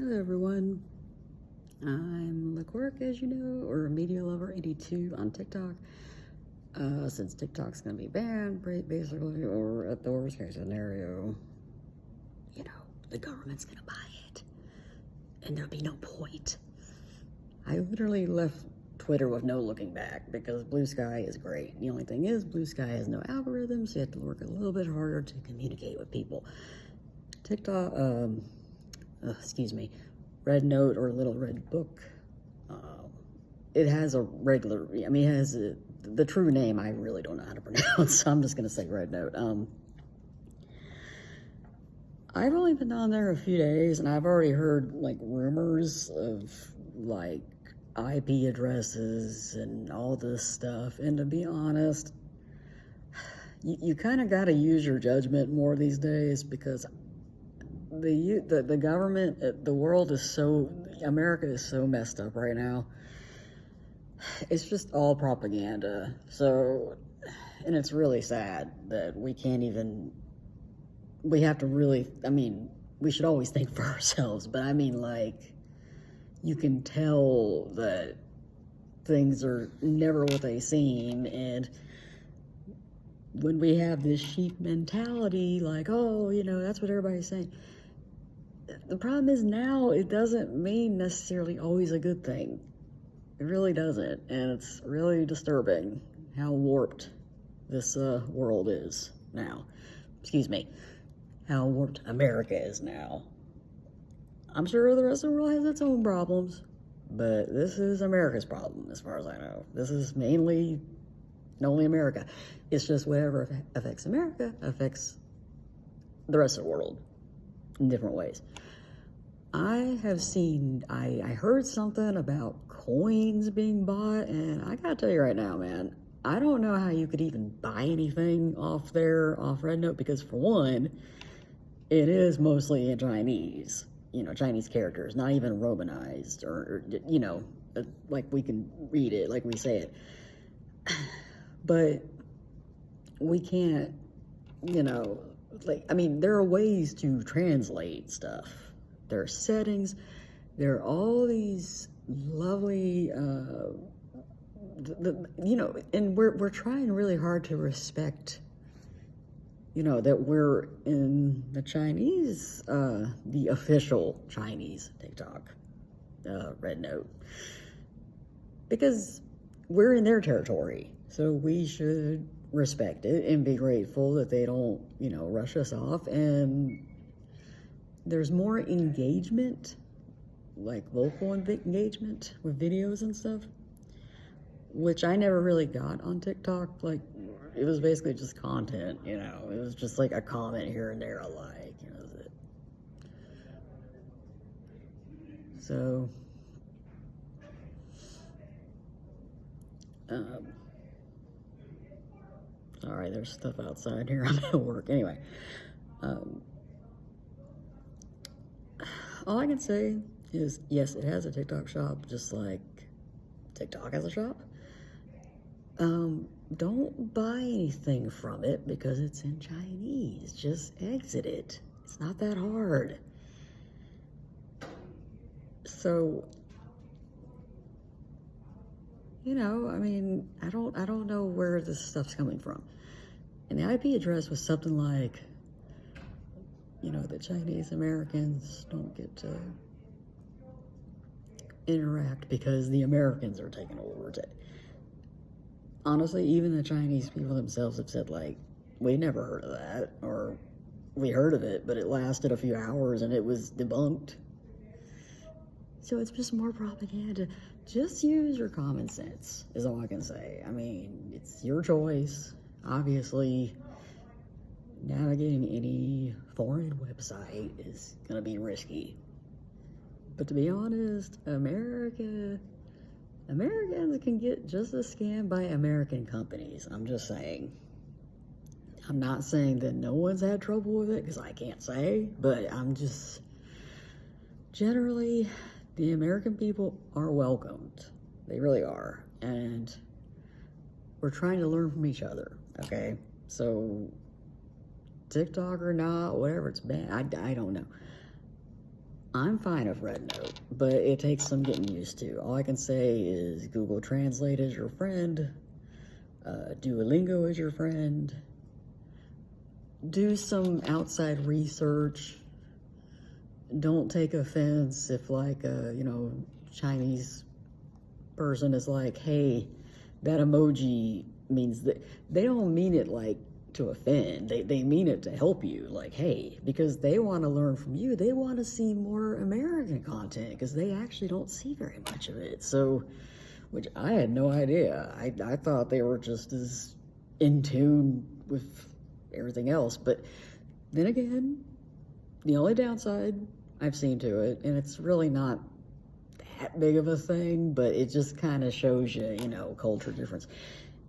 Hello everyone, I'm LeQuirk, as you know, or Media Lover 82 on TikTok. Since TikTok's gonna be banned, basically, or at the worst case scenario, you know, the government's gonna buy it, and there'll be no point. I literally left Twitter with no looking back because Blue Sky is great. The only thing is, Blue Sky has no algorithm, so you have to work a little bit harder to communicate with people. TikTok, Rednote or Little Red Book. It has a regular, it has the true name I really don't know how to pronounce, so I'm just going to say Rednote. I've only been on there a few days, and I've already heard, like, rumors of, like, IP addresses and all this stuff, and to be honest, you kind of got to use your judgment more these days because the government, the world is so, America is so messed up right now. It's just all propaganda. So, and it's really sad that we can't even, we have to really, we should always think for ourselves, but like, you can tell that things are never what they seem, and when we have this sheep mentality, like, oh, that's what everybody's saying. The problem is now it doesn't mean necessarily always a good thing. It really doesn't, and it's really disturbing how warped this world is now. Excuse me, how warped America is now. I'm sure the rest of the world has its own problems, but this is America's problem as far as I know. This is mainly and only America. It's just whatever affects America affects the rest of the world in different ways. I heard something about coins being bought, and I gotta tell you right now, man, I don't know how you could even buy anything off Rednote, because for one, it is mostly in Chinese, Chinese characters, not even Romanized, or like we can read it, like we say it. But we can't, there are ways to translate stuff. There are settings, there are all these lovely, and we're trying really hard to respect, that we're in the Chinese, the official Chinese TikTok, Rednote, because we're in their territory, so we should respect it and be grateful that they don't, rush us off. And there's more engagement, like vocal engagement with videos and stuff, which I never really got on TikTok. Like, it was basically just content, it was just like a comment here and there I like, that's it. So, sorry, there's stuff outside here. I'm at work. Anyway, all I can say is, yes, it has a TikTok shop, just like TikTok has a shop. Don't buy anything from it because it's in Chinese. Just exit it. It's not that hard. So, I don't know where this stuff's coming from. And the IP address was something like, the Chinese Americans don't get to interact because the Americans are taking over. Honestly, even the Chinese people themselves have said, like, we never heard of that, or we heard of it, but it lasted a few hours and it was debunked. So it's just more propaganda. Just use your common sense, is all I can say. It's your choice. Obviously, navigating any foreign website is gonna be risky. But to be honest, Americans can get just as scammed by American companies. I'm just saying. I'm not saying that no one's had trouble with it, because I can't say, but I'm just, generally, the American people are welcomed. They really are. And we're trying to learn from each other, okay? So, TikTok or not, whatever it's been, I don't know. I'm fine with Rednote, but it takes some getting used to. All I can say is Google Translate is your friend, Duolingo is your friend, do some outside research. Don't take offense if, like, Chinese person is like, hey, that emoji means that. They don't mean it like to offend. They mean it to help you, like, hey, because they want to learn from you. They want to see more American content because they actually don't see very much of it. So, which I had no idea. I thought they were just as in tune with everything else. But then again, the only downside I've seen to it, and it's really not that big of a thing, but it just kind of shows you, culture difference,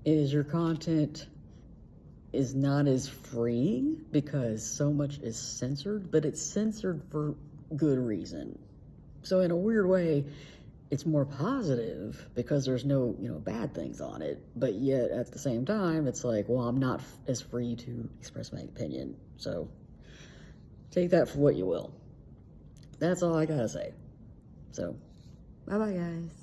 is your content is not as freeing because so much is censored, but it's censored for good reason. So in a weird way, it's more positive because there's no, bad things on it, but yet at the same time, it's like, well, I'm not as free to express my opinion. So take that for what you will. That's all I gotta say. So, bye-bye, guys.